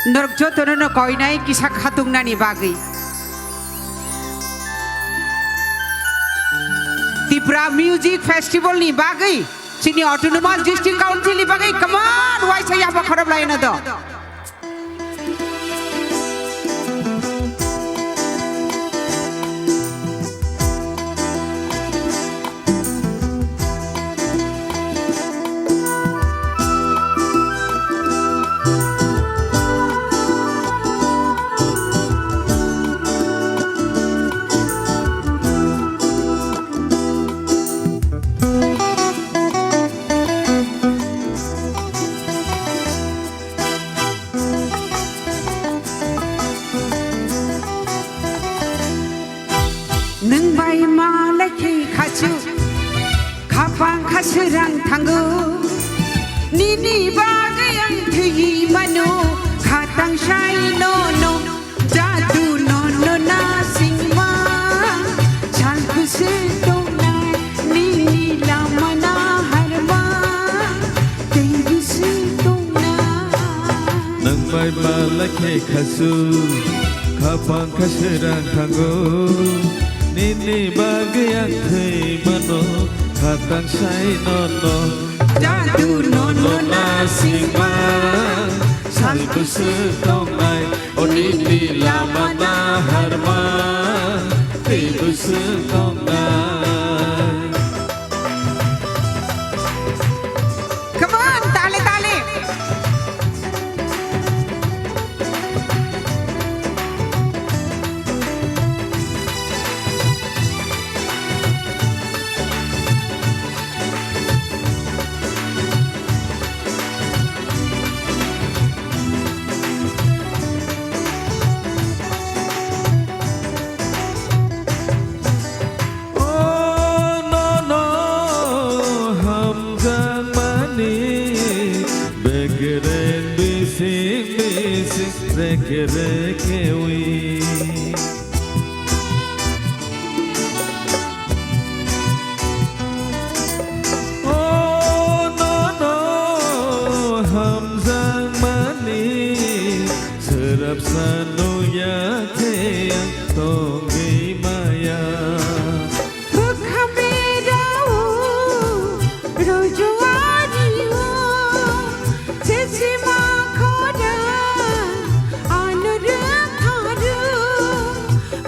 Norjotono koinai kisah hatung nani bagi. Tipra Music Festival ni bagi. Sini Autonomous District Council ni bagi. Come on, why saya apa kharap lain ada? Neng bai ma laki kacu, kapang kaserang tanggu, nini bagai yang tinggi mano, katang shai no no, jadu no no nasing ma, calku sedona, nini lama na harma, tinggi sedona. Neng bai ma laki kacu, kapang kaserang tanggu. Nini bagian thei mano khatang sai nono Jadu nono nasing ma sal kusu tong nai o nini lama na harma te kusu tong nai. Come on, tale tale. Reke wi oh no no ham jang mani serap sanu ya the tong gi maya Bukhabirau rojuaniu sesima khoda anurtharu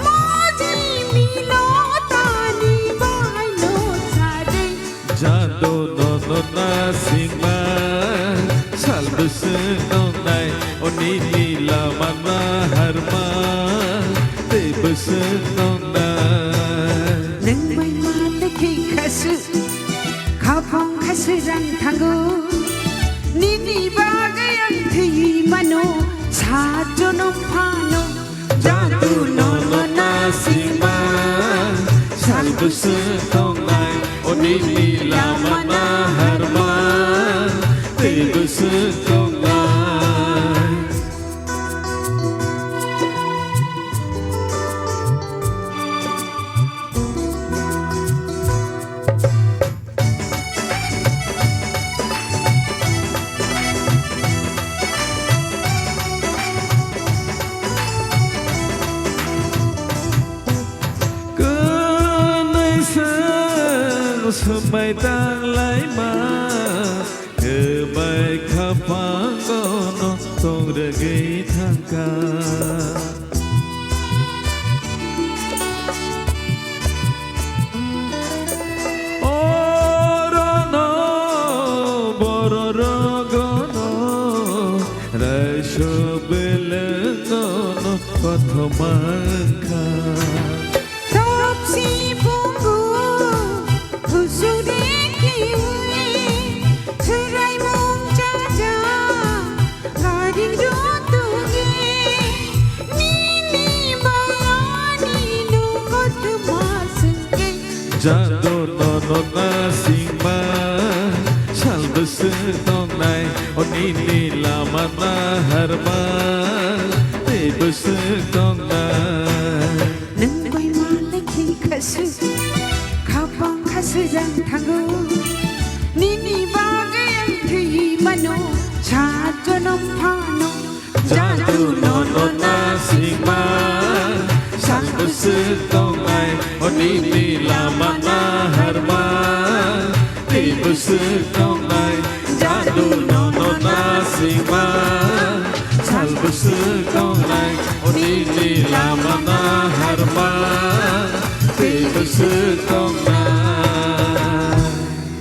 maji milotani baino sare jado no no nasing ma sal bus no nai oni ni lama na harma te bus no nai Neng bai ma laki kasu kapang kasuran tanggu nini bagai yang tinggi mano sajono pano jadu no no nasing ma sal bus no nai oni ni lama na harma te bus no nai. Semai tang lai ma ke bai khapang gono tong de gi thangka orono bororo gono rai shobele gono kothomangka jado no no nasing ma sal bus tong nai oni ni lama na harma te bus tong nai. Neng bai ma laki kasu kapang kasuran tanggu nini bagai yang tinggi mano sajono pano jadu Jadu nona singma Sang besekongai Oni nila mana harma Di besekongai Jadu nona singma Sang besekongai Oni nila